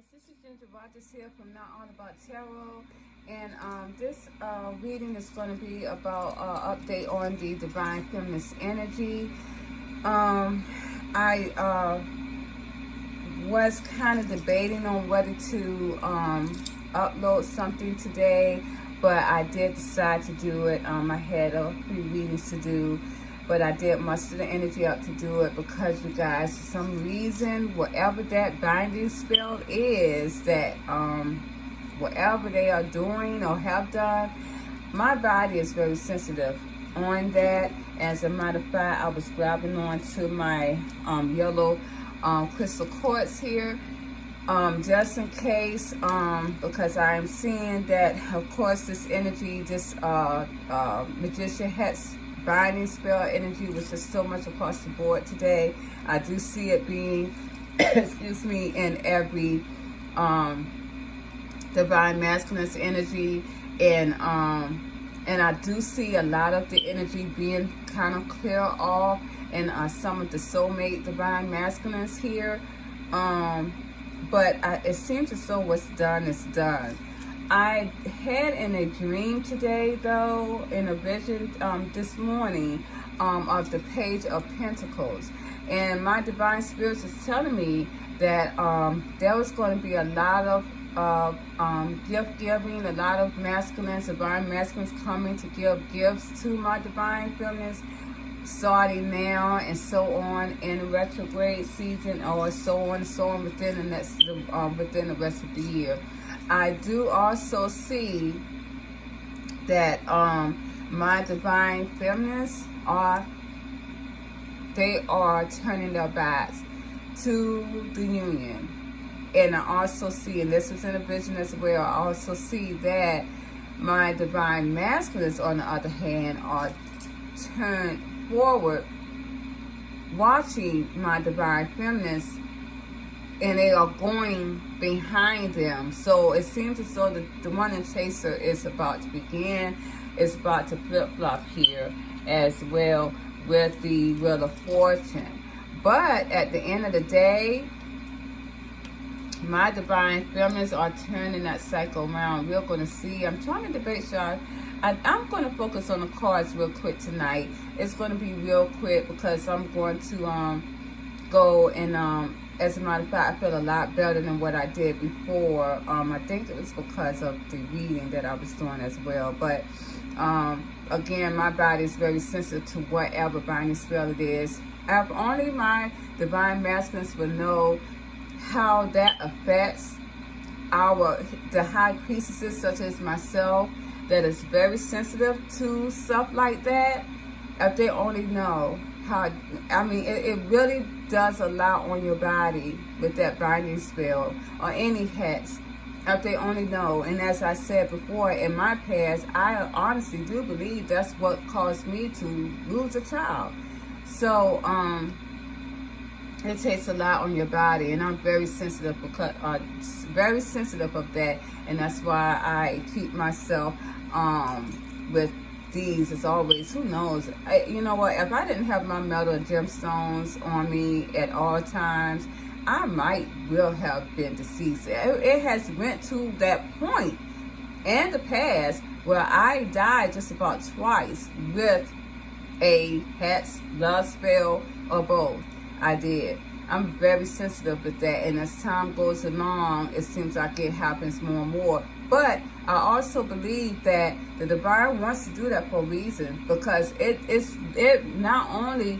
guys, this is Ginger Rogers here from Not All About Tarot, and this reading is going to be about update on the Divine Feminist Energy. I was kind of debating on whether to upload something today, but I did decide to do it. I had a few readings to do, but I did muster the energy up to do it because, you guys, for some reason, whatever that binding spell is, that whatever they are doing or have done, my body is very sensitive on that. As a matter of fact, I was grabbing on to my yellow crystal quartz here, just in case, because I am seeing that, of course, this energy, this magician has binding spell energy, which is so much across the board today. I do see it being, excuse me, in every divine masculine's energy, and I do see a lot of the energy being kind of clear off in some of the soulmate divine masculines here. But it seems as though what's done is done. I had in a dream today, though, in a vision this morning, of the Page of Pentacles. And my divine spirits is telling me that there was going to be a lot of gift giving, a lot of masculines, divine masculines coming to give gifts to my divine feminines, starting now and so on in retrograde season, or so on and so on within the next within the rest of the year. I do also see that my divine feminines are turning their backs to the union. And I also see, and this was in a vision as well, I also see that my divine masculines, on the other hand, are turned forward, watching my divine feminines, and they are going behind them. So it seems as though the one in Chaser is about to begin. It's about to flip-flop here as well with the Wheel of Fortune. But at the end of the day, my divine feminines are turning that cycle around. We're going to see. I'm trying to debate y'all. I'm going to focus on the cards real quick tonight. It's going to be real quick because I'm going to go and as a matter of fact, I feel a lot better than what I did before. I think it was because of the reading that I was doing as well. But again, my body is very sensitive to whatever binding spell it is. If only my divine masculines would know how that affects the high priestesses such as myself, that is very sensitive to stuff like that. If they only know how, I mean, it really does a lot on your body with that binding spell or any hex. If they only know. And as I said before, in my past, I honestly do believe that's what caused me to lose a child. So it takes a lot on your body, and I'm very sensitive because very sensitive of that, and that's why I keep myself with these as always. Who knows? You know what? If I didn't have my metal and gemstones on me at all times, I might will have been deceased. It has went to that point in the past where I died just about twice with a hex, love spell, or both. I did. I'm very sensitive with that, and as time goes along, it seems like it happens more and more. But I also believe that the divine wants to do that for a reason, because it not only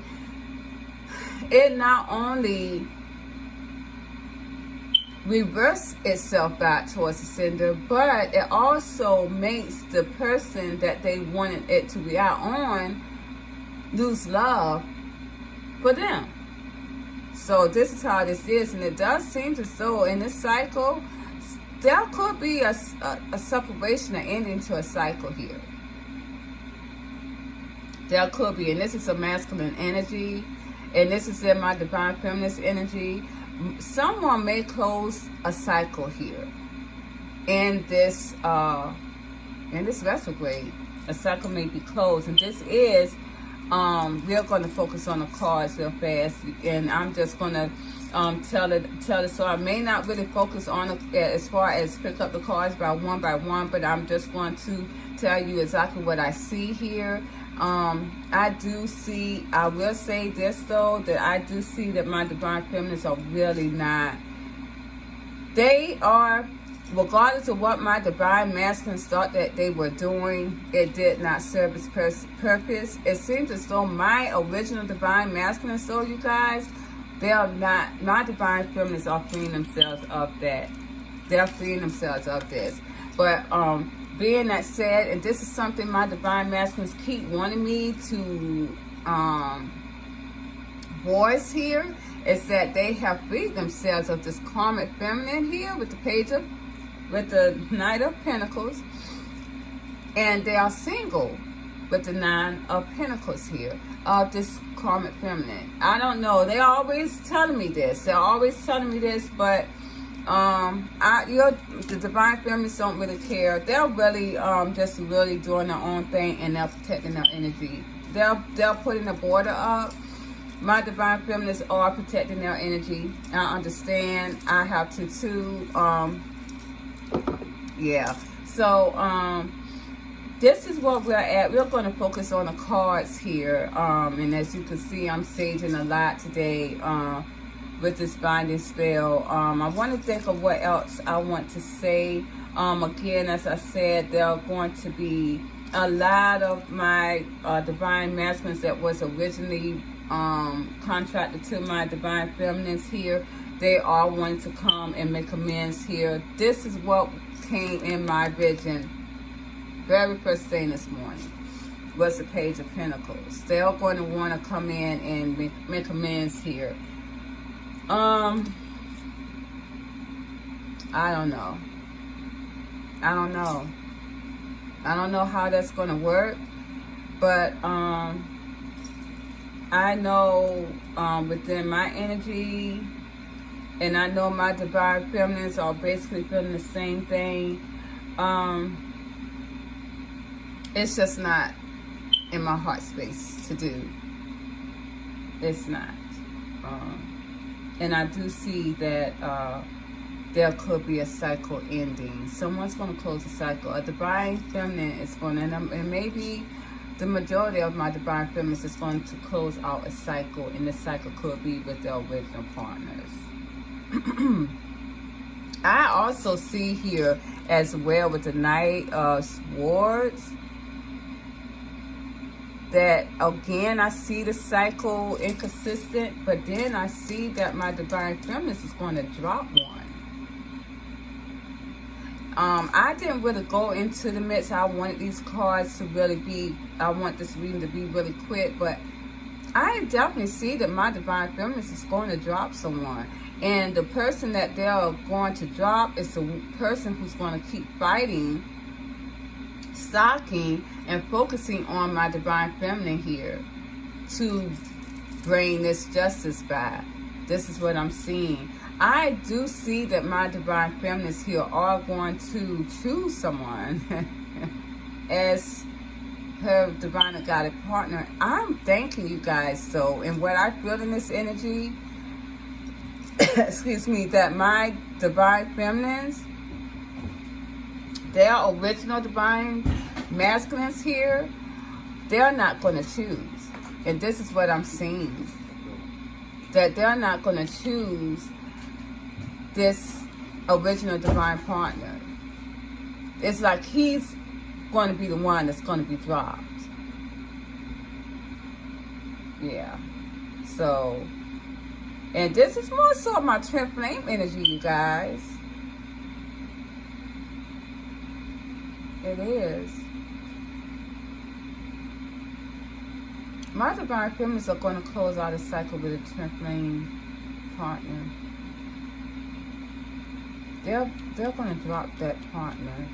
reverses itself back towards the sender, but it also makes the person that they wanted it to react on lose love for them. So this is how this is, and it does seem as though in this cycle, there could be a separation, an ending to a cycle here. There could be, and this is a masculine energy, and this is in my divine feminist energy. Someone may close a cycle here in this retrograde. A cycle may be closed, and this is we're going to focus on the cards real fast, and I'm just going to tell it. So I may not really focus on it as far as pick up the cards by one, but I'm just going to tell you exactly what I see here. I will say this though, that I do see that my divine feminines are really not, they are, regardless of what my divine masculines thought that they were doing, it did not serve its purpose. It seems as though my original divine masculines, so you guys, they are not, my divine feminines are freeing themselves of that. They're freeing themselves of this. But being that said, and this is something my divine masculines keep wanting me to voice here, is that they have freed themselves of this karmic feminine here with the Knight of Pentacles, and they are single with the Nine of Pentacles here of this karmic feminine. I don't know. They're always telling me this. But the divine feminines don't really care. They're really just really doing their own thing, and they're protecting their energy. They're putting a border up. My divine feminines are protecting their energy. I understand. I have to too. Yeah. So this is what we're at. We're going to focus on the cards here. And as you can see, I'm saging a lot today with this binding spell. I want to think of what else I want to say. Again, as I said, there are going to be a lot of my divine masculines that was originally contracted to my divine feminines here. They are wanting to come and make amends here. This is what came in my vision very first thing this morning, was the Page of Pentacles. They are going to want to come in and make amends here. I don't know. I don't know how that's going to work, but I know within my energy, and I know my divine feminines are basically feeling the same thing. It's just not in my heart space to do. It's not. And I do see that there could be a cycle ending. Someone's going to close the cycle. A divine feminine is going to, and maybe the majority of my divine feminines is going to close out a cycle, and the cycle could be with their original partners. I also see here as well with the Knight of Swords that again I see the cycle inconsistent, but then I see that my divine feminine is going to drop one. I didn't really go into the midst. I wanted these cards to really be, I want this reading to be really quick, but I definitely see that my divine feminine is going to drop someone. And the person that they're going to drop is the person who's going to keep fighting, stalking, and focusing on my divine feminine here to bring this justice back. This is what I'm seeing. I do see that my divine feminines here are going to choose someone as her divine guided partner. I'm thanking you guys though, and what I feel in this energy, excuse me, that my divine feminines, their original divine masculines here, they're not going to choose. And this is what I'm seeing, that they're not going to choose this original divine partner. It's like he's going to be the one that's going to be dropped. Yeah. So, and this is more so my twin flame energy, you guys. It is. My divine feminines are going to close out a cycle with a twin flame partner. They're going to drop that partner.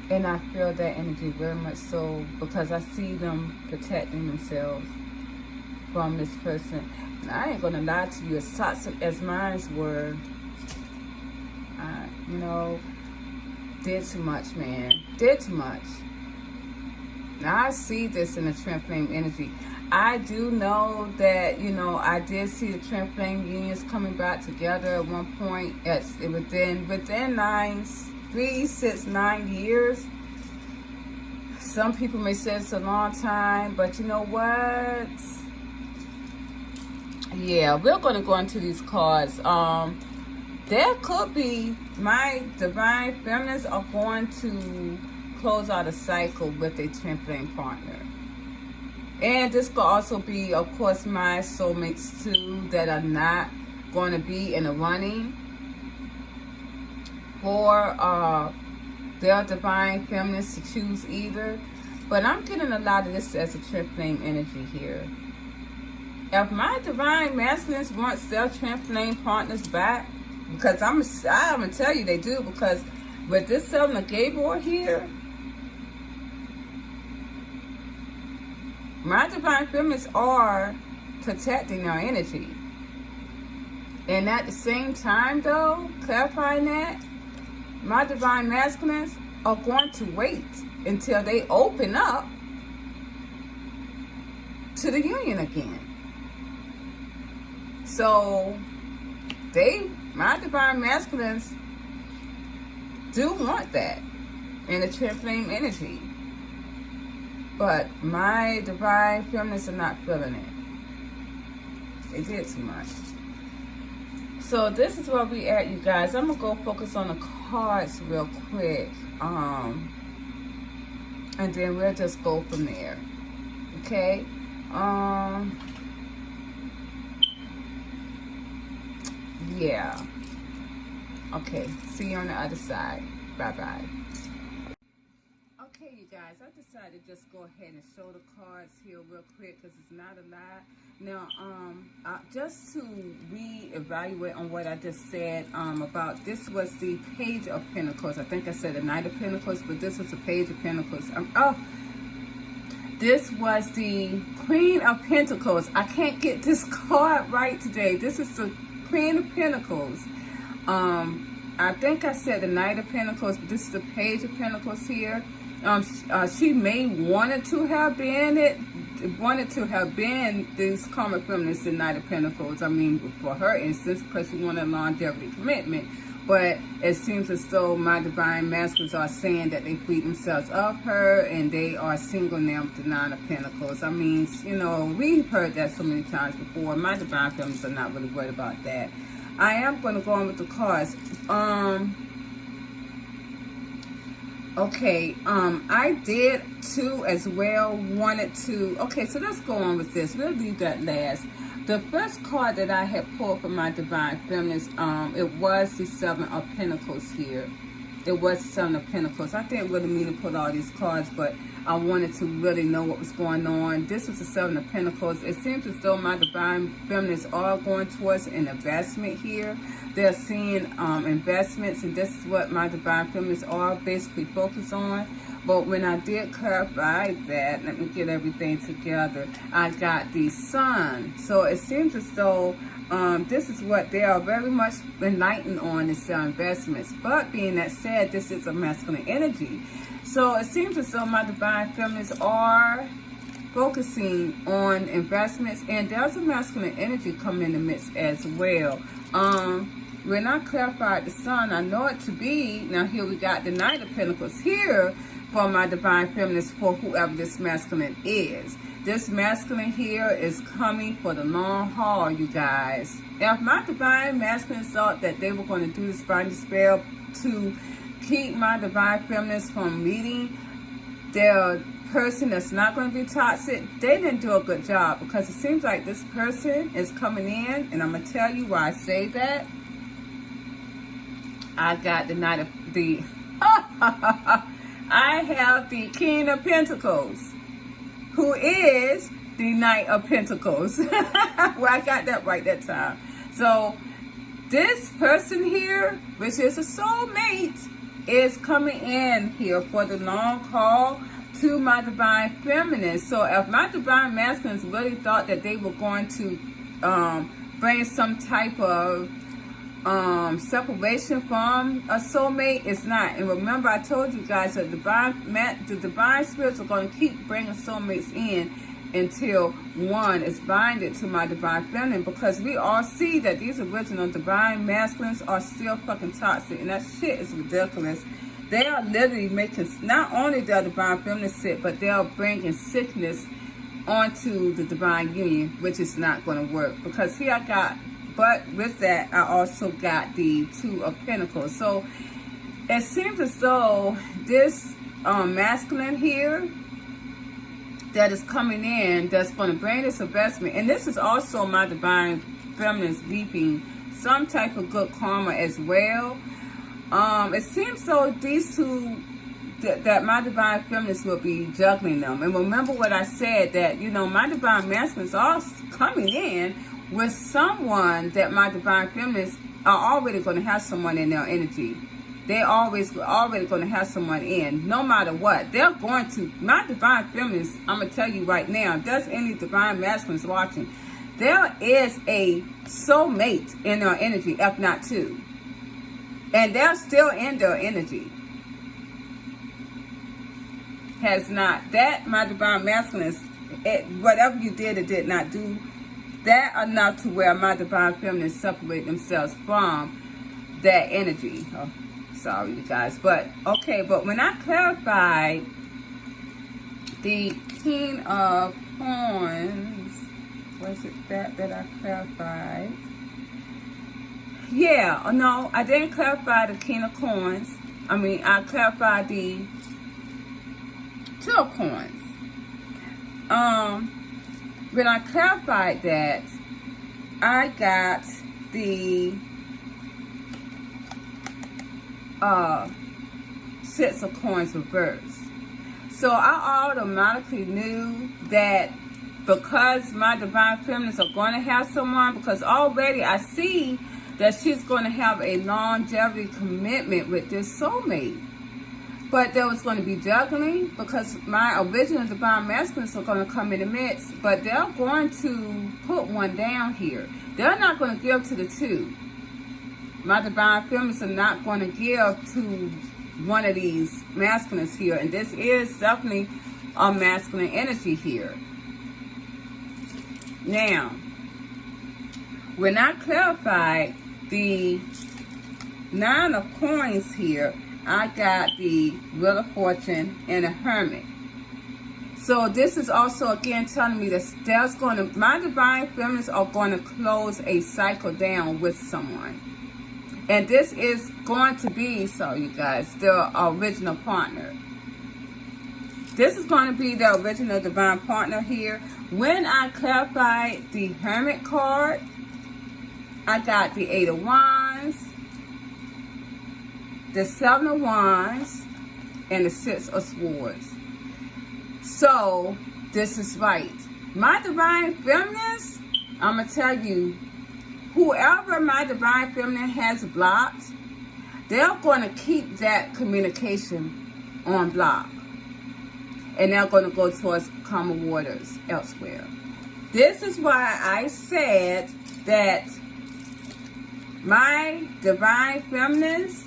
And I feel that energy very much so, because I see them protecting themselves from this person. And I ain't going to lie to you, as toxic as mine were, you know, did too much, man. Did too much. Now I see this in the twin flame energy. I do know that, you know, I did see the twin flame unions coming back together at one point. Within 3, 6, 9 years. Some people may say it's a long time, but you know what? Yeah, we're going to go into these cards. There could be my divine feminines are going to close out a cycle with a twin flame partner. And this could also be, of course, my soulmates too that are not going to be in the running for their divine feminines to choose either. But I'm getting a lot of this as a twin flame energy here. If my divine masculines want their twin flame partners back, because I'm gonna tell you they do, because with this 7 of Gabor here, my divine feminines are protecting their energy. And at the same time though, clarifying that, my divine masculines are going to wait until they open up to the union again. So my divine masculines do want that in the twin flame energy. But my divine feminines are not feeling it. They did too much. So this is where we at, you guys. I'm going to go focus on the cards real quick. And then we'll just go from there. Okay? Yeah. Okay. See you on the other side. Bye-bye. Okay, you guys. I decided to just go ahead and show the cards here real quick because it's not a lot. Now, just to re-evaluate on what I just said about, this was the Page of Pentacles. I think I said the Knight of Pentacles, but this was the Page of Pentacles. This was the Queen of Pentacles. I can't get this card right today. This is the Queen of Pentacles. I think I said the Knight of Pentacles, but this is the Page of Pentacles here. She may wanted to have been this karmic feminist, the Knight of Pentacles. I mean, for her instance, because she wanted longevity commitment. But it seems as though my divine masculines are saying that they freed themselves of her and they are single now with the 9 of Pentacles. I mean, you know, we've heard that so many times before. My divine feminines are not really worried about that. I am going to go on with the cards. Okay, I did too as well wanted to. Okay, so let's go on with this. We'll leave that last. The first card that I had pulled for my divine feminines, it was the 7 of Pentacles here. It was the 7 of Pentacles. I didn't really mean to put all these cards, but I wanted to really know what was going on. This was the 7 of Pentacles. It seems as though my divine feminines are going towards an investment here. They're seeing investments, and this is what my divine feminines are basically focused on. But when I did clarify that, let me get everything together, I got the Sun. So it seems as though this is what they are very much enlightened on, is their investments. But being that said, this is a masculine energy. So it seems as though my divine feminines are focusing on investments, and there's a masculine energy coming in the midst as well. When I clarified the Sun, I know it to be, now here we got the Knight of Pentacles here for my divine feminines, for whoever this masculine is. This masculine here is coming for the long haul, you guys. If my divine masculine thought that they were going to do this binding spell to keep my divine feminines from meeting their person that's not going to be toxic, they didn't do a good job, because it seems like this person is coming in, and I'm going to tell you why I say that. I got the Knight of the I have the King of Pentacles, who is the Knight of Pentacles. Well, I got that right that time. So this person here, which is a soulmate, is coming in here for the long haul to my divine feminine. So if my divine masculines really thought that they were going to bring some type of separation from a soulmate. It's not. And remember, I told you guys that the divine spirits are going to keep bringing soulmates in until one is binded to my divine feminine, because we all see that these original divine masculines are still fucking toxic, and that shit is ridiculous. They are literally making not only their divine feminine sick, but they are bringing sickness onto the divine union, which is not going to work. Because here I got, but with that, I also got the Two of Pentacles. So it seems as though this masculine here that is coming in, that's going to bring this investment, and this is also my divine feminine reaping some type of good karma as well. It seems so these two, that my divine feminists will be juggling them. And remember what I said, that, you know, my divine masculines are coming in with someone that my divine feminists are already going to have someone in their energy. They're already going to have someone in, no matter what. They're going to, my divine feminists, I'm going to tell you right now, if there's any divine masculines watching, there is a soulmate in their energy, if not two. And they're still in their energy. Has not, that my divine masculines, whatever you did or did not do, that enough to where my divine feminists separate themselves from that energy. Oh, sorry, you guys. But, okay, but when I clarified the King of Coins, was it that I clarified? Yeah, no, I didn't clarify the King of Coins. I mean, I clarified the Two of Coins. When I clarified that, I got the Six of Coins reversed. So I automatically knew that because my divine feminists are going to have someone, because already I see that she's going to have a longevity commitment with this soulmate. But there was going to be juggling, because my original divine masculines are going to come in the midst, but they're going to put one down here. They're not going to give to the two. My divine feminists are not going to give to one of these masculines here, and this is definitely a masculine energy here. Now, when I clarified the Nine of Coins here, I got the Wheel of Fortune and a Hermit. So this is also again telling me that there's going to, my divine feminists are going to close a cycle down with someone. And this is going to be, so you guys, the original partner. This is going to be the original divine partner here. When I clarified the Hermit card, I got the Eight of Wands, the Seven of Wands, and the Six of Swords. So, this is right. My divine feminists, I'm going to tell you, whoever my divine feminine has blocked, they're going to keep that communication on block. And they're going to go towards calmer waters elsewhere. This is why I said that my divine feminines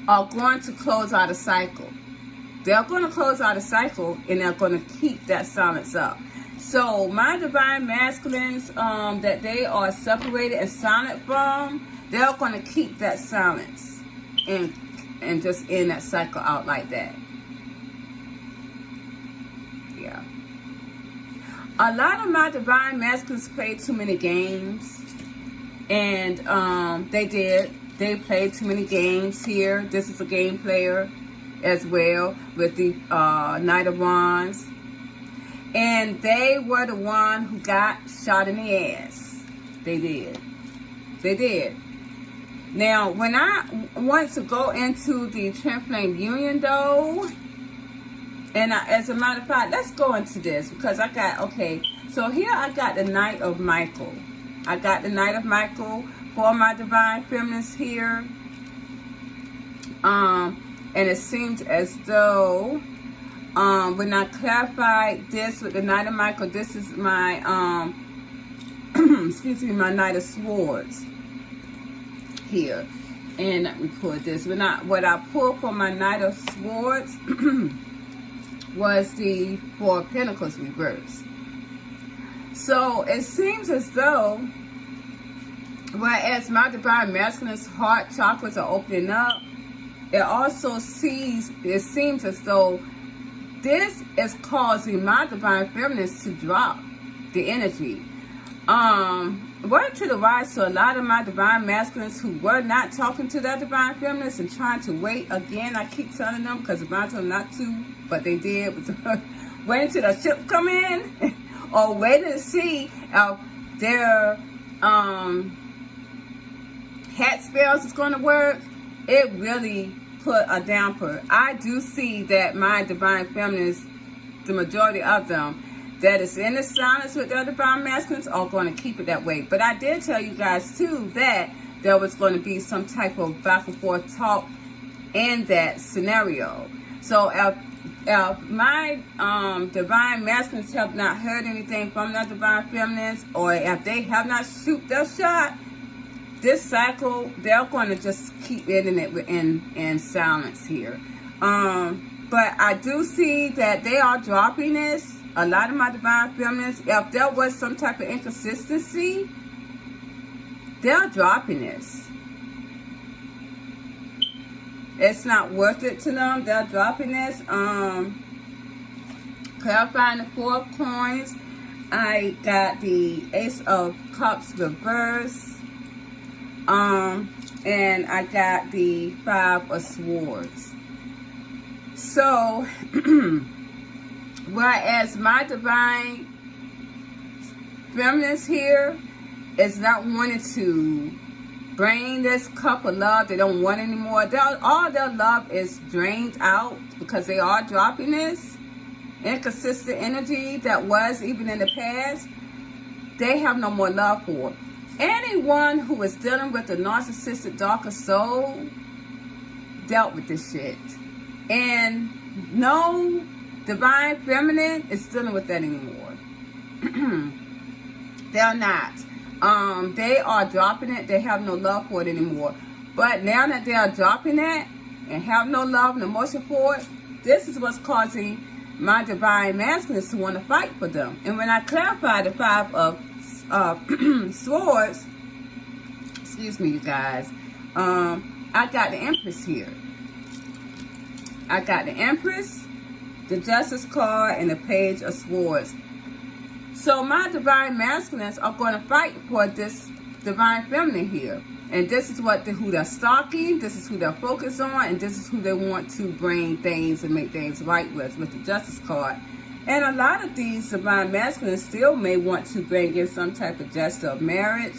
are going to close out a cycle. They're going to close out a cycle, and they're going to keep that silence up. So my divine masculines that they are separated and silent from, they're going to keep that silence and just end that cycle out like that. Yeah. A lot of my divine masculines played too many games. And they played too many games here. This is a game player as well with the Knight of Wands. And they were the one who got shot in the ass. They did. They did. Now, when I want to go into the Twin Flame Union, though, and as a matter of fact, let's go into this, because I got, okay, so here I got the Knight of Michael. I got the Knight of Michael for my divine feminists here. And it seems as though when I clarified this with the Knight of Michael, this is my excuse me, my Knight of Swords here. And let me pull this. What I pulled for my Knight of Swords was the Four of Pentacles reversed. So it seems as though, whereas my Divine Masculine's heart chakras are opening up, it seems as though this is causing my Divine Feminines to drop the energy. Word to the rise to a lot of my Divine Masculines who were not talking to their Divine Feminines and trying to wait. Again, I keep telling them, because Divine told them not to, but they did. Waiting till the ship come in, or waiting to see if their hat spells is going to work. It really put a damper. I do see that my Divine Feminines, the majority of them, that is in the silence with their Divine Masculines are going to keep it that way. But I did tell you guys too that there was going to be some type of back and forth talk in that scenario. So if my Divine Masculines have not heard anything from their Divine Feminines, or if they have not shoot their shot, this cycle, they're going to just keep ending it in silence here. But I do see that they are dropping this. A lot of my Divine Feminines, if there was some type of inconsistency, they're dropping this. It's not worth it to them. They're dropping this. Clarifying the Four of Coins. I got the Ace of Cups reverse. And I got the Five of Swords. So, whereas my Divine Feminines here is not wanting to bring this cup of love. They don't want anymore. All their love is drained out because they are dropping this inconsistent energy that was even in the past. They have no more love for it. Anyone who is dealing with a narcissistic darker soul dealt with this shit. And no Divine Feminine is dealing with that anymore. They're not. They are dropping it. They have no love for it anymore. But now that they are dropping it and have no love and emotion for it, this is what's causing my Divine Masculines to want to fight for them. And when I clarify the Five of Swords, excuse me, you guys, I got the Empress here. I got the Empress, the Justice card, and the Page of Swords. So my Divine Masculines are going to fight for this Divine Feminine here. And this is who they're stalking, this is who they're focused on, and this is who they want to bring things and make things right with the Justice card. And a lot of these Divine Masculines still may want to bring in some type of gesture of marriage.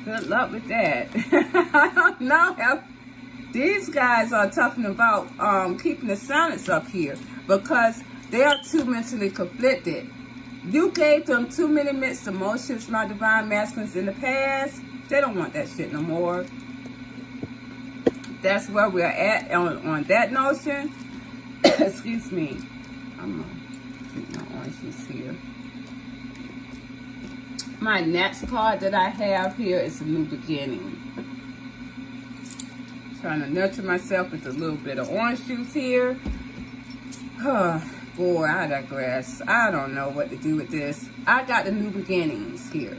Good luck with that. I don't know if these guys are talking about keeping the silence up here because they are too mentally conflicted. You gave them too many mixed emotions, my Divine Masculines, in the past. They don't want that shit no more. That's where we're at on that notion. Excuse me. I'm going to keep my oranges here. My next card that I have here is a new beginning. Trying to nurture myself with a little bit of orange juice here. Boy, I digress. I don't know what to do with this. I got the new beginnings here.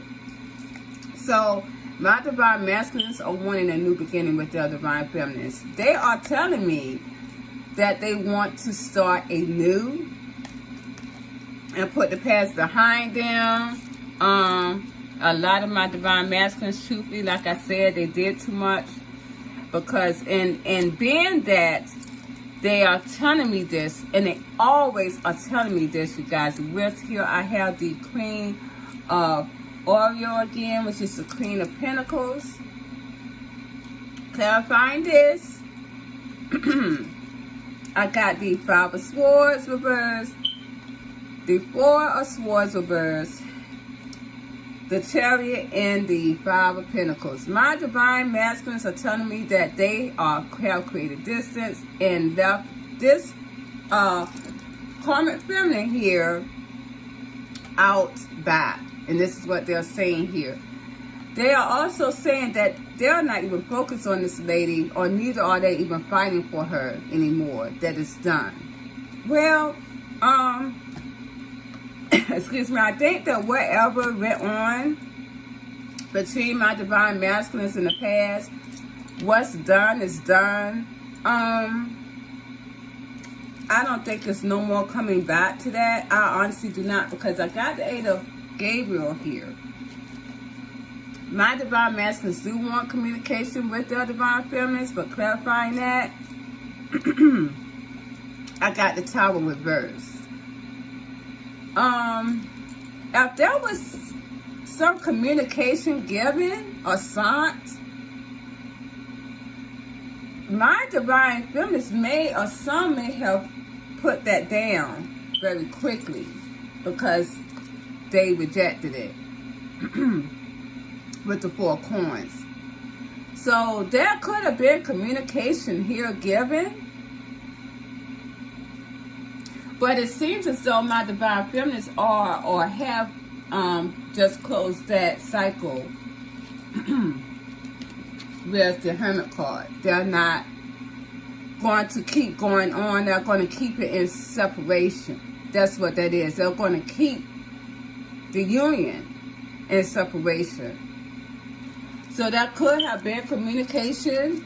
So, my Divine Masculines are wanting a new beginning with their Divine Feminines. They are telling me that they want to start anew and put the past behind them. A lot of my Divine Masculines, truthfully, like I said, they did too much. Because in being that they are telling me this, and they always are telling me this, you guys. With here, I have the Queen of Oreo again, which is the Queen of Pentacles. Clarifying this, I got the Five of Swords reversed, the Four of Swords reversed, the Chariot, and the Five of Pentacles. My Divine Masculines are telling me that they have created distance and left this karmic feminine here out back. And this is what they're saying here. They are also saying that they're not even focused on this lady, or neither are they even fighting for her anymore. That it's done. Well, excuse me, I think that whatever went on between my divine masculines in the past, what's done is done. I don't think there's no more coming back to that. I honestly do not, because I got the Eight of Gabriel here. My divine masculines do want communication with their divine feminines, but clarifying that, I got the Tower reversed. If there was some communication given or sent, my divine feminines may, or some may have put that down very quickly because they rejected it with the 4 coins. So there could have been communication here given, but it seems as though my divine feminines are or have just closed that cycle with the Hermit card. They're not going to keep going on. They're going to keep it in separation. That's what that is. They're going to keep the union in separation. So that could have been communication,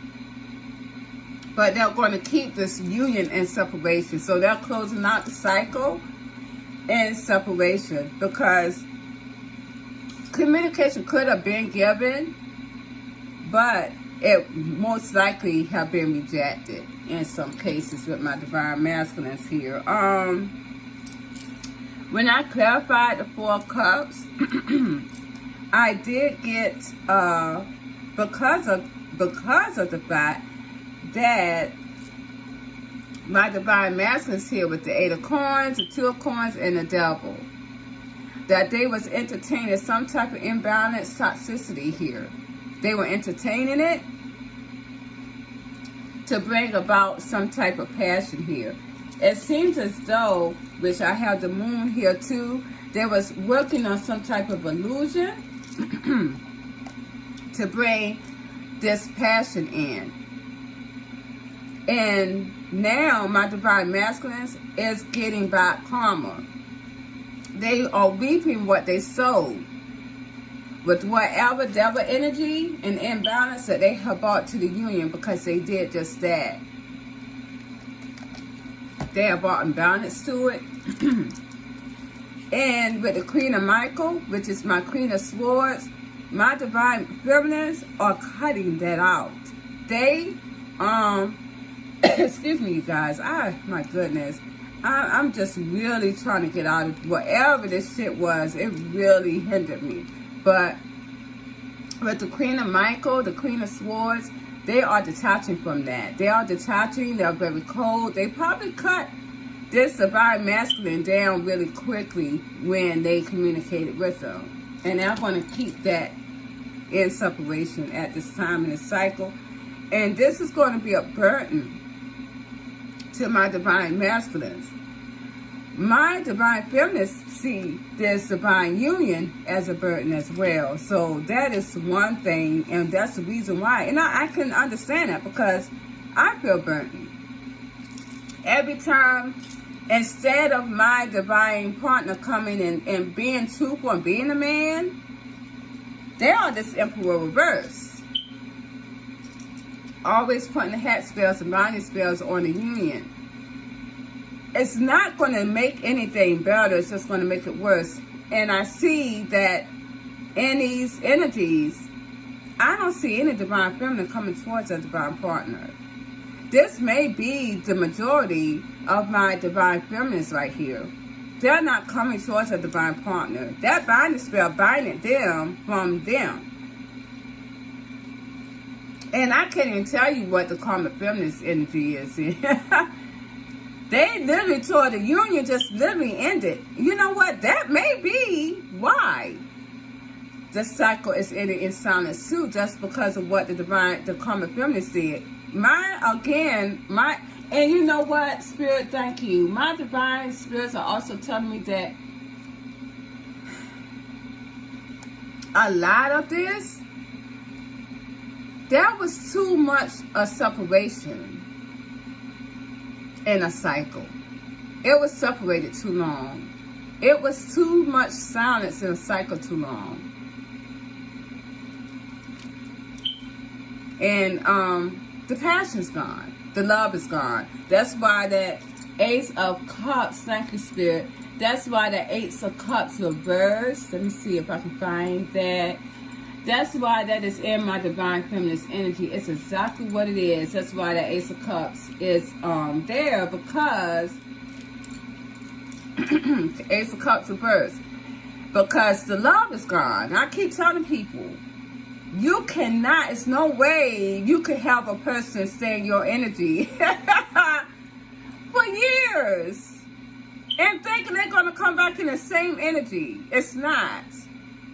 but they're going to keep this union in separation. So they're closing out the cycle in separation, because communication could have been given, but it most likely have been rejected in some cases with my divine masculines here. When I clarified the 4 cups, I did get because of the fact that my divine masculines here with the 8 of coins, the 2 of coins, and the devil, that they was entertaining some type of imbalance toxicity here. They were entertaining it to bring about some type of passion here. It seems as though, which I have the moon here too, they was working on some type of illusion to bring this passion in. And now my divine masculines is getting back karma. They are reaping what they sowed with whatever devil energy and imbalance that they have brought to the union, because they did just that. They have brought imbalance to it. And with the Queen of Michael, which is my Queen of Swords, my divine feminines are cutting that out. They, excuse me, you guys. My goodness. I'm just really trying to get out of whatever this shit was. It really hindered me. But with the Queen of Michael, the Queen of Swords, they are detaching from that. They are detaching. They're very cold. They probably cut this divine masculine down really quickly when they communicated with them. And they're going to keep that in separation at this time in the cycle. And this is going to be a burden to my divine masculines. My divine feminists see this divine union as a burden as well. So that is one thing, and that's the reason why. And I can understand that, because I feel burdened. Every time, instead of my divine partner coming in and being truthful and being a man, they are this Emperor reverse. Always putting the hat spells and binding spells on the union. It's not going to make anything better. It's just going to make it worse. And I see that in these energies, I don't see any divine feminine coming towards a divine partner. This may be the majority of my divine feminines right here. They're not coming towards a divine partner. That binding spell binding them from them. And I can't even tell you what the karmic feminist energy is. They literally toward the union just literally ended. You know what? That may be why the cycle is ending in silence too, just because of what the karmic feminist did. And you know what, Spirit, thank you. My divine spirits are also telling me that a lot of this, there was too much of separation in a cycle. It was separated too long. It was too much silence in a cycle too long. And the passion's gone. The love is gone. That's why that Ace of Cups, thank you, Spirit. That's why the Ace of Cups reversed. Let me see if I can find that. That's why that is in my Divine Feminist energy. It's exactly what it is. That's why the Ace of Cups is there, because the Ace of Cups reversed. Because the love is gone. And I keep telling people, you cannot, it's no way you can have a person stay in your energy for years and thinking they're going to come back in the same energy. It's not.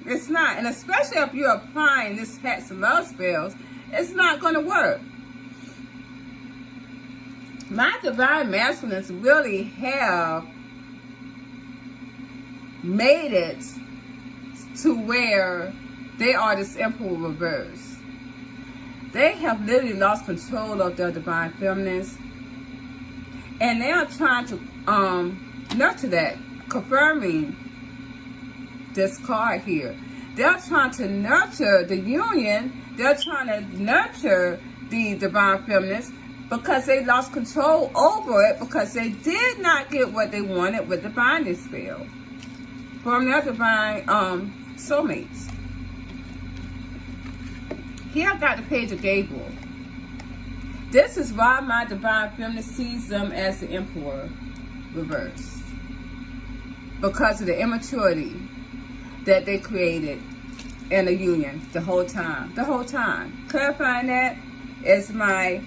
It's not. And especially if you're applying this Hats of Love spells, it's not going to work. My Divine Masculines really have made it to where they are this Emperor reverse. They have literally lost control of their Divine Feminines. And they are trying to nurture that, confirming this card here. They're trying to nurture the union. They're trying to nurture the Divine Feminines because they lost control over it, because they did not get what they wanted with the binding spell from their divine soulmates. Here I got the Page of Gabriel. This is why my Divine Feminine sees them as the Emperor reversed. Because of the immaturity that they created in the union the whole time. The whole time. Clarifying that is my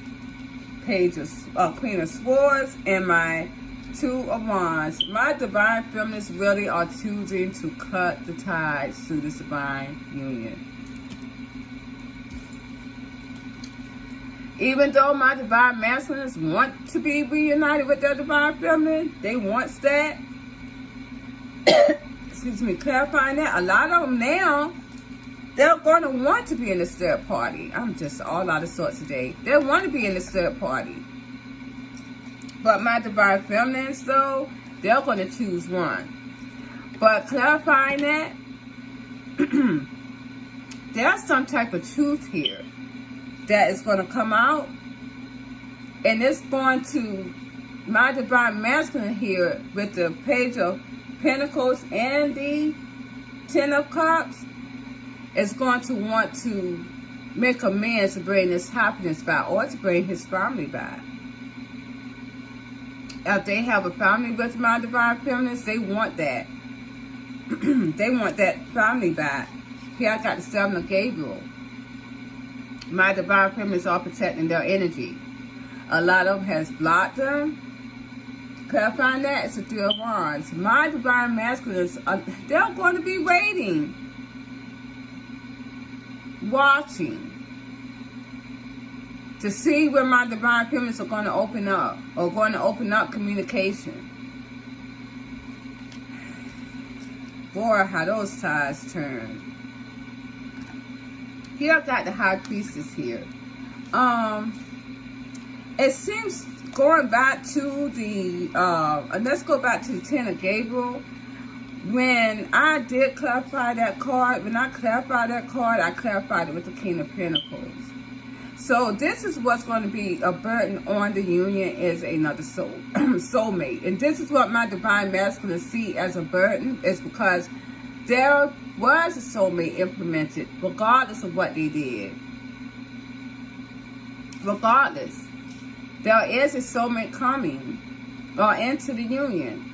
Page of Queen of Swords and my Two of Wands. My Divine Feminines really are choosing to cut the ties through this divine union. Even though my Divine Masculines want to be reunited with their Divine Feminine, they want that. Excuse me, clarifying that. A lot of them now, they're going to want to be in this third party. I'm just all out of sorts today. They want to be in this third party. But my Divine Feminines, though, they're going to choose one. But clarifying that, there's some type of truth here that is going to come out, and it's going to, my Divine Masculine here with the Page of Pentacles and the Ten of Cups is going to want to make amends to bring this happiness back, or to bring his family back. If they have a family with my Divine Feminines, they want that. They want that family back. Here I got the Seven of Gabriel. My Divine Feminines are protecting their energy. A lot of them has blocked them. Clarifying that, it's the Three of Wands. My Divine Masculines, they're going to be waiting, watching, to see when my Divine Feminines are going to open up, or going to open up communication. Boy, how those ties turn. Here I've got the High Priestess here. It seems going back to the, let's go back to the Ten of Gabriel. When I did clarify that card, when I clarified that card, I clarified it with the King of Pentacles. So this is what's going to be a burden on the union, is another soulmate. And this is what my Divine Masculine see as a burden, is because there was a soulmate implemented, regardless of what they did. Regardless, there is a soulmate coming or into the union.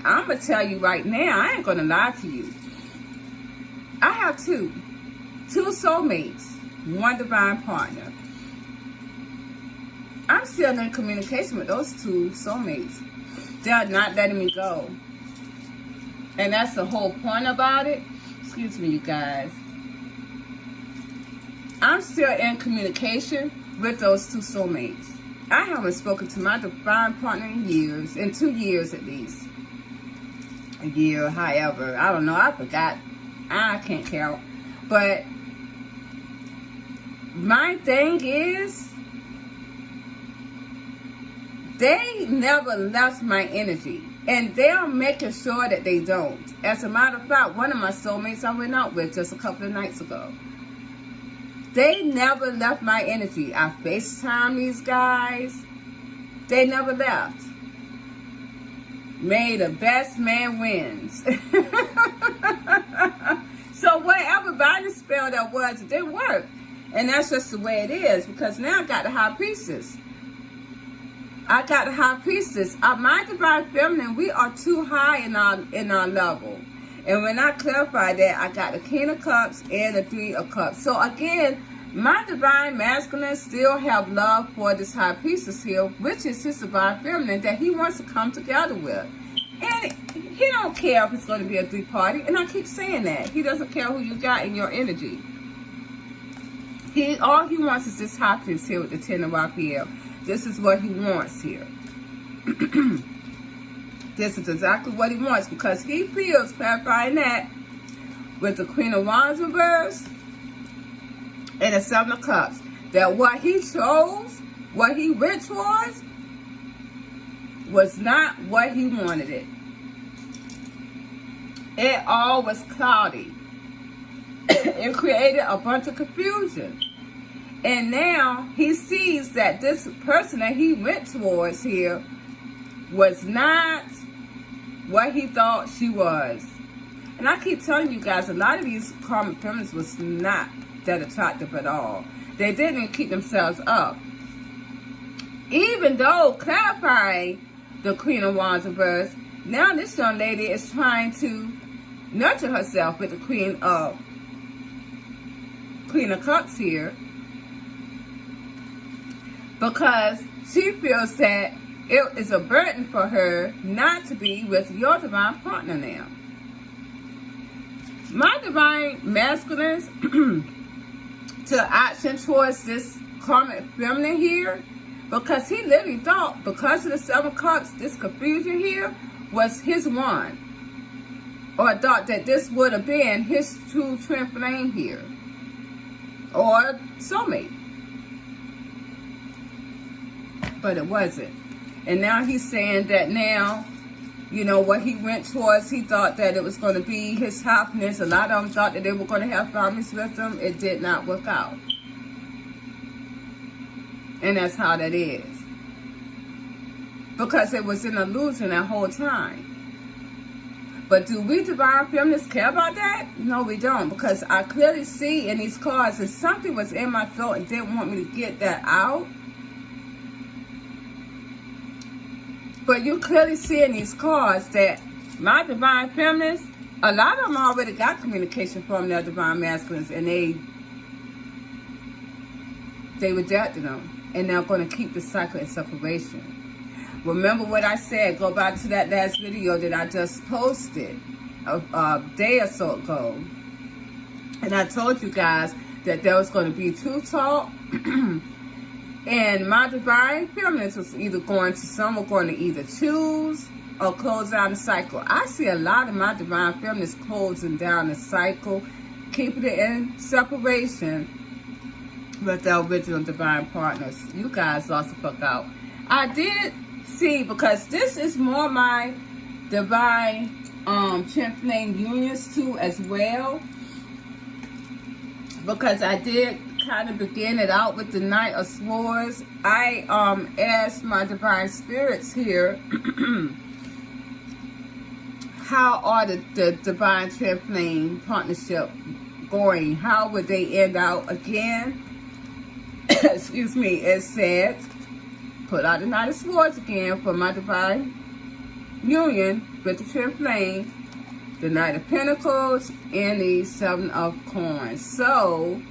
I'm going to tell you right now, I ain't going to lie to you. I have two soulmates, one divine partner. I'm still in communication with those two soulmates. They're not letting me go. And that's the whole point about it. Excuse me, you guys. I'm still in communication with those two soulmates. I haven't spoken to my divine partner in years, in 2 years at least. A year, however, I don't know, I forgot. I can't count. But my thing is, they never left my energy. And they're making sure that they don't. As a matter of fact, one of my soulmates I went out with just a couple of nights ago, they never left my energy. I FaceTime these guys. They never left. May the best man wins. So whatever body spell that was, it didn't work. And that's just the way it is. Because now I got the high priestess. I got the high priestess. My divine feminine, we are too high in our level. And when I clarify that, I got the King of Cups and the Three of Cups. So again, my divine masculine still have love for this high priestess here, which is his divine feminine that he wants to come together with. And he don't care if it's going to be a three-party. And I keep saying that. He doesn't care who you got in your energy. All he wants is this high priestess here with the Ten of Raphael. This is what he wants here. This is exactly what he wants, because he feels, clarifying that, with the Queen of Wands reverse and the Seven of Cups, that what he chose, what he went towards, was not what he wanted it. It all was cloudy. It created a bunch of confusion. And now he sees that this person that he went towards here was not what he thought she was. And I keep telling you guys, a lot of these karmic feminists was not that attractive at all. They didn't even keep themselves up. Even though clarifying the Queen of Wands reverse, now this young lady is trying to nurture herself with the Queen of Cups here. Because she feels that it is a burden for her not to be with your divine partner now. My divine masculines to action towards this karmic feminine here, because he literally thought, because of the Seven of Cups, this confusion here was his one. Or thought that this would have been his true twin flame here. Or soulmate. But it wasn't. And now he's saying that now, you know, what he went towards, he thought that it was going to be his happiness. A lot of them thought that they were going to have families with them. It did not work out. And that's how that is. Because it was an illusion that whole time. But do we divine feminists care about that? No, we don't. Because I clearly see in these cards that something was in my throat and didn't want me to get that out. But you clearly see in these cards that my divine feminists, a lot of them already got communication from their divine masculines, and they rejected them. And they're going to keep the cycle in separation. Remember what I said. Go back to that last video that I just posted a day or so ago. And I told you guys that there was going to be truth talk. And my divine feminines was either going to, some were going to either choose or close down the cycle. I see a lot of my divine feminists closing down the cycle, keeping it in separation with their original divine partners. You guys lost the fuck out. I did see, because this is more my divine twin flame unions too as well. Because I did kind of begin it out with the Knight of Swords. I asked my divine spirits here, how are the divine twin flame partnership going? How would they end out again? Excuse me. It said, put out the Knight of Swords again for my divine union with the twin flame, the Knight of Pentacles, and the Seven of Coins. So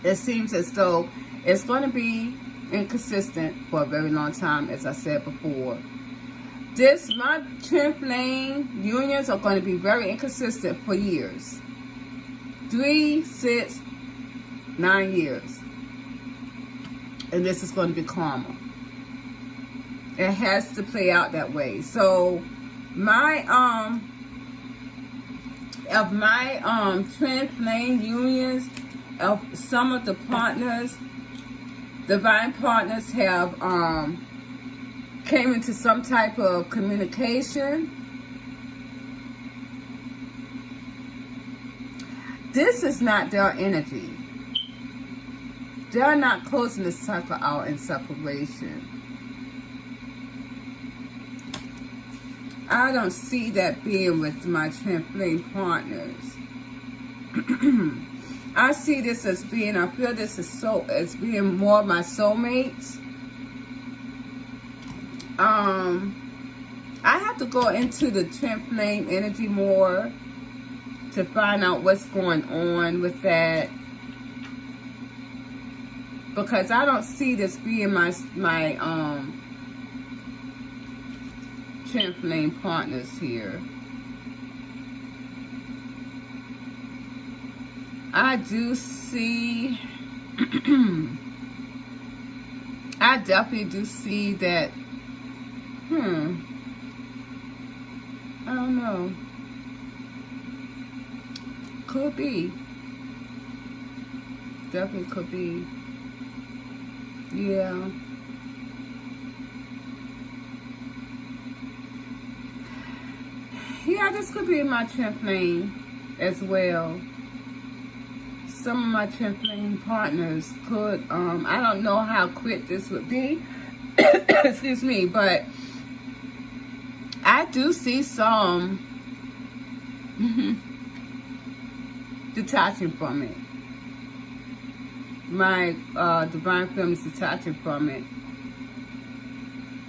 it seems as though it's going to be inconsistent for a very long time, as I said before. My twin flame unions are going to be very inconsistent for years. 3, 6, 9 years. And this is going to be karma. It has to play out that way. So my of my twin flame unions, of some of the partners, divine partners have came into some type of communication. This is not their energy. They're not closing the cycle out in separation. I don't see that being with my twin flame partners. I see this as being, I feel this is as being more my soulmates. I have to go into the twin flame energy more to find out what's going on with that, because I don't see this being my twin flame partners here. I do see I definitely do see that. I don't know. Could be. Definitely could be. Yeah. Yeah, this could be my twin flame as well. Some of my twin flame partners could, I don't know how quick this would be. Excuse me, but I do see some detaching from it. My divine feminine is detaching from it.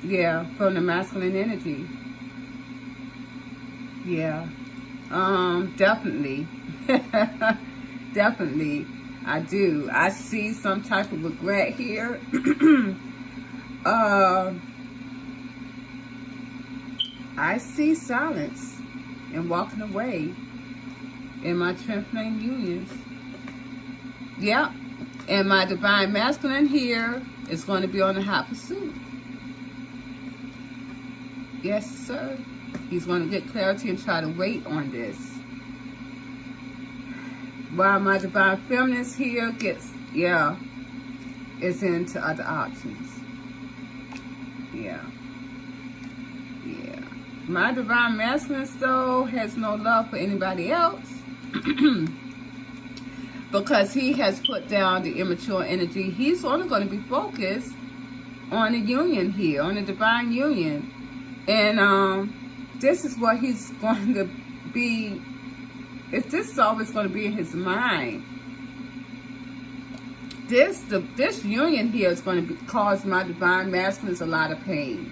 Yeah, from the masculine energy. Yeah, definitely. Definitely, I do. I see some type of regret here. I see silence and walking away in my twin flame unions. Yep. And my divine masculine here is going to be on the hot pursuit. Yes, sir. He's going to get clarity and try to wait on this. While my divine feminine here gets, is into other options. Yeah. Yeah. My divine masculine, though, has no love for anybody else. Because he has put down the immature energy. He's only going to be focused on the union here, on the divine union. And this is what he's going to be. If this is always going to be in his mind, this union here is going to cause my divine masculines a lot of pain.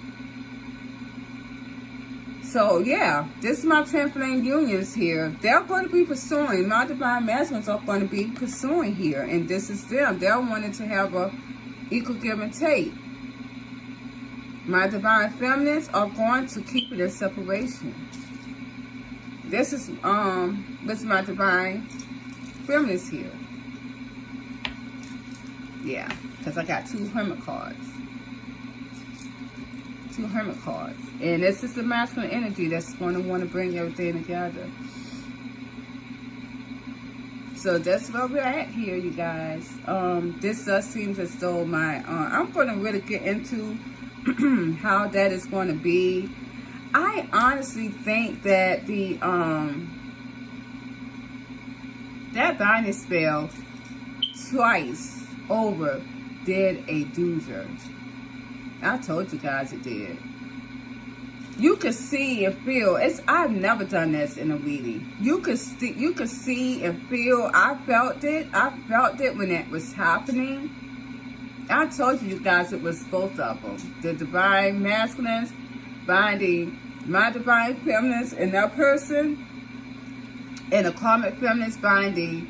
So yeah, this is my twin flame unions here. They're going to be pursuing, my divine masculines are going to be pursuing here, and this is them. They're wanting to have a equal give and take. My divine feminines are going to keep it in separation. This is my divine feminines here. Yeah, because I got 2 hermit cards. 2 hermit cards. And this is the masculine energy that's going to want to bring everything together. So that's where we're at here, you guys. This does seem as though my, I'm going to really get into how that is going to be. I honestly think that the, that binding spell twice over did a doozer. I told you guys it did. You could see and feel. I've never done this in a reading. You could see and feel. I felt it. I felt it when it was happening. I told you guys it was both of them. The divine masculines binding my divine feminines in that person, and the karmic feminines binding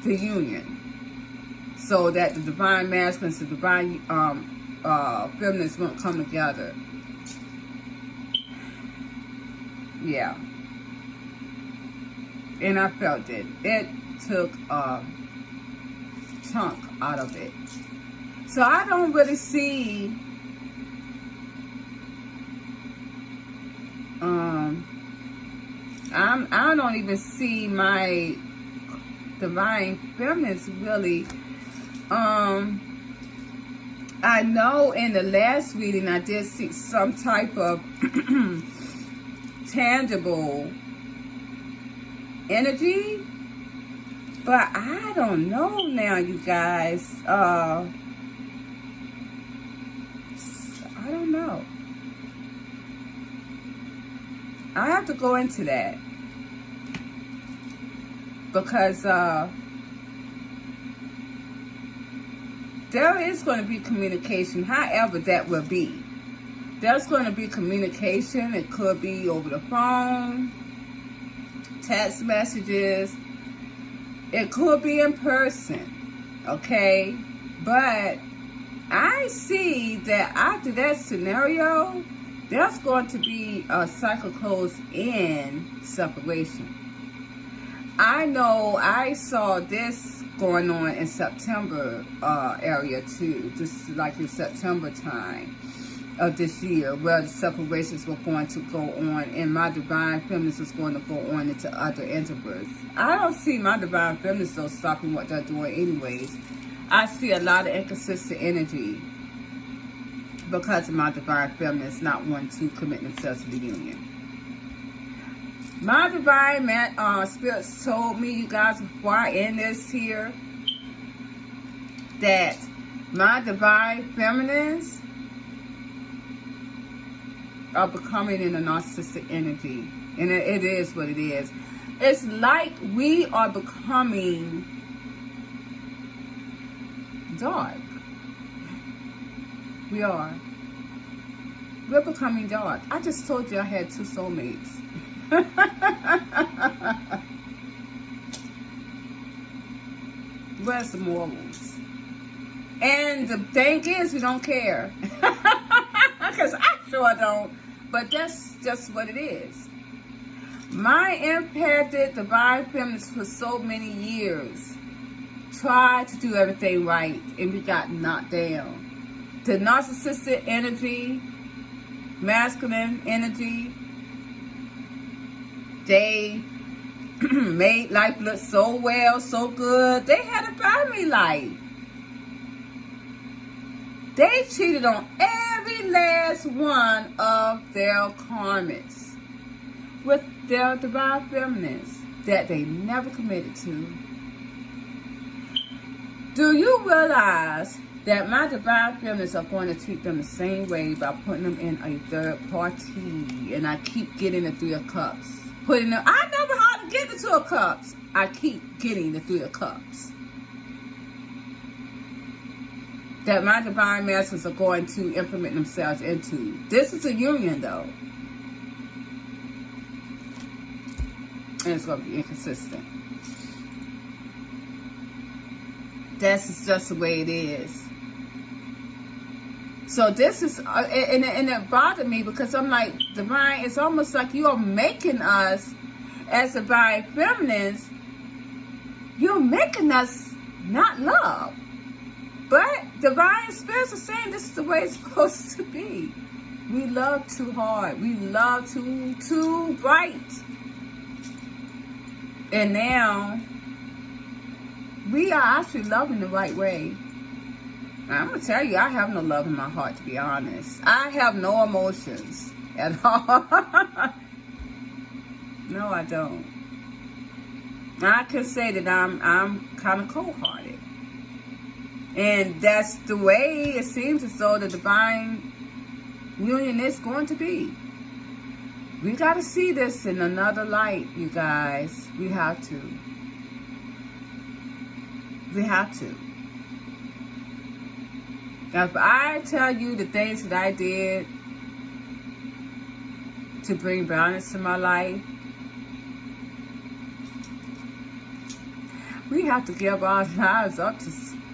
the union. So that the divine masculines, the divine feminists won't come together. Yeah. And I felt it. It took a chunk out of it. So I don't really see I don't even see my divine feminines really. I know in the last reading I did see some type of tangible energy, but I don't know now, you guys. I don't know. I have to go into that because there is going to be communication, however that will be. There's going to be communication. It could be over the phone, text messages. It could be in person, okay? But I see that after that scenario, there's going to be a cycle close in separation. I know I saw this going on in September area too, just like in September time of this year, where the separations were going to go on, and my divine feminines was going to go on into other intervals. I don't see my divine feminines though stopping what they're doing anyways. I see a lot of inconsistent energy because of my divine feminines not wanting to commit themselves to the union. My divine spirits told me, you guys, before I end this here, that my divine feminines are becoming in a narcissistic energy. And it is what it is. It's like we are becoming dark. We are. We're becoming dark. I just told you I had 2 soulmates. Where's the morals? And the thing is, we don't care. Because I sure don't. But that's just what it is. My empathic divine feminines for so many years tried to do everything right, and we got knocked down. The narcissistic energy, masculine energy, they made life look so well, so good. They had a family life. They cheated on every last one of their karmas with their divine feminines that they never committed to. Do you realize that my divine feminines are going to treat them the same way by putting them in a third party? And I keep getting the 3 of Cups. I never how to get the 2 of Cups. I keep getting the 3 of Cups. That my divine masters are going to implement themselves into. This is a union, though. And it's going to be inconsistent. That's just the way it is. So this is, and it bothered me because I'm like, divine, it's almost like you're making us, as divine feminines, you're making us not love. But divine spirits are saying this is the way it's supposed to be. We love too hard. We love too bright. And now, we are actually loving the right way. I'm going to tell you, I have no love in my heart, to be honest. I have no emotions at all. No, I don't. I can say that I'm kind of cold-hearted. And that's the way it seems as though the divine union is going to be. We got to see this in another light, you guys. We have to. We have to. Now, if I tell you the things that I did to bring balance to my life, we have to give our lives up to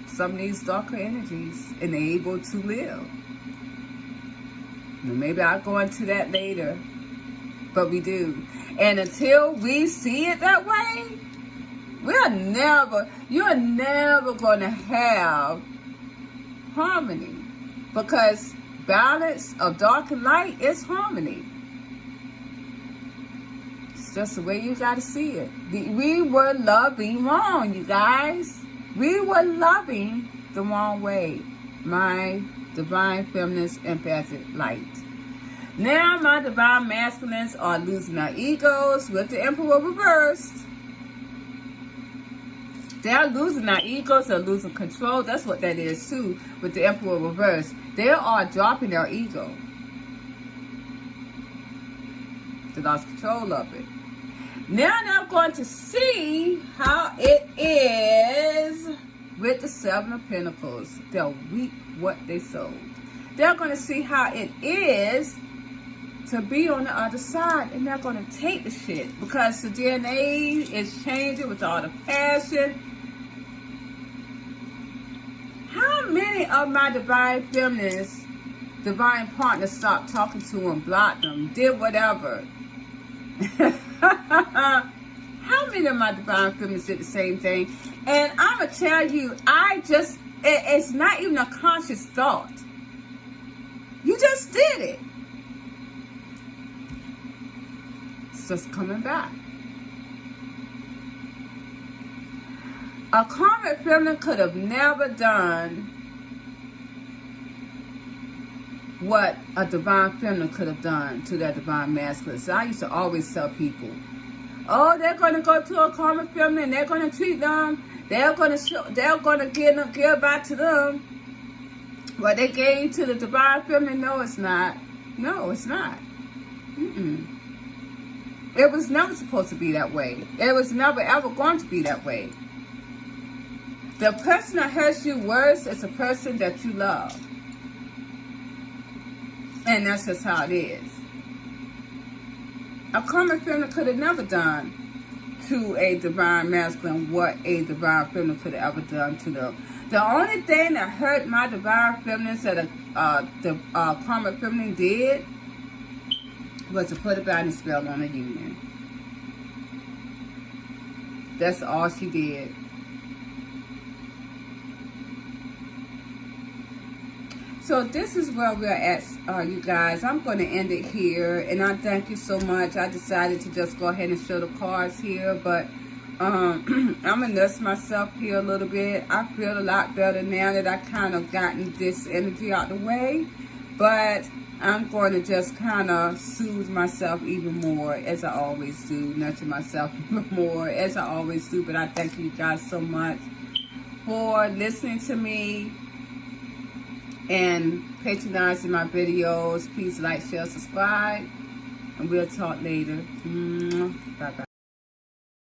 some of these darker energies and able to live. Now, maybe I'll go into that later, but we do. And until we see it that way, you're never going to have harmony, because balance of dark and light is harmony. It's just the way you got to see it. We were loving wrong, you guys. We were loving the wrong way. My divine feminist empathic light. Now my divine masculines are losing their egos with the Emperor reversed. They're losing their egos, they're losing control. That's what that is too with the Emperor reversed. They are dropping their ego. They lost control of it. Now they're going to see how it is with the Seven of Pentacles. They'll reap what they sowed. They're going to see how it is to be on the other side, and they're going to take the shit because the DNA is changing with all the passion. How many of my divine feminists, divine partners stopped talking to them, blocked them, did whatever? How many of my divine feminists did the same thing? And I'm going to tell you, it's not even a conscious thought. You just did it. It's just coming back. A karmic feminine could have never done what a divine feminine could have done to that divine masculine. So I used to always tell people, oh, they're going to go to a karmic feminine, they're going to treat them, they're going to give back to them what they gave to the divine feminine. No, it's not. No, it's not. It was never supposed to be that way. It was never ever going to be that way. The person that hurts you worse is the person that you love. And that's just how it is. A karmic feminine could have never done to a divine masculine what a divine feminine could have ever done to them. The only thing that hurt my divine feminine that the karmic feminine did was to put a binding spell on a union. That's all she did. So this is where we're at, you guys. I'm going to end it here, and I thank you so much. I decided to just go ahead and show the cards here, but I'm going to nurse myself here a little bit. I feel a lot better now that I kind of gotten this energy out the way, but I'm going to just kind of soothe myself even more, as I always do, nurture myself even more, as I always do. But I thank you guys so much for listening to me and patronizing my videos. Please like, share, subscribe, and we'll talk later. Bye-bye.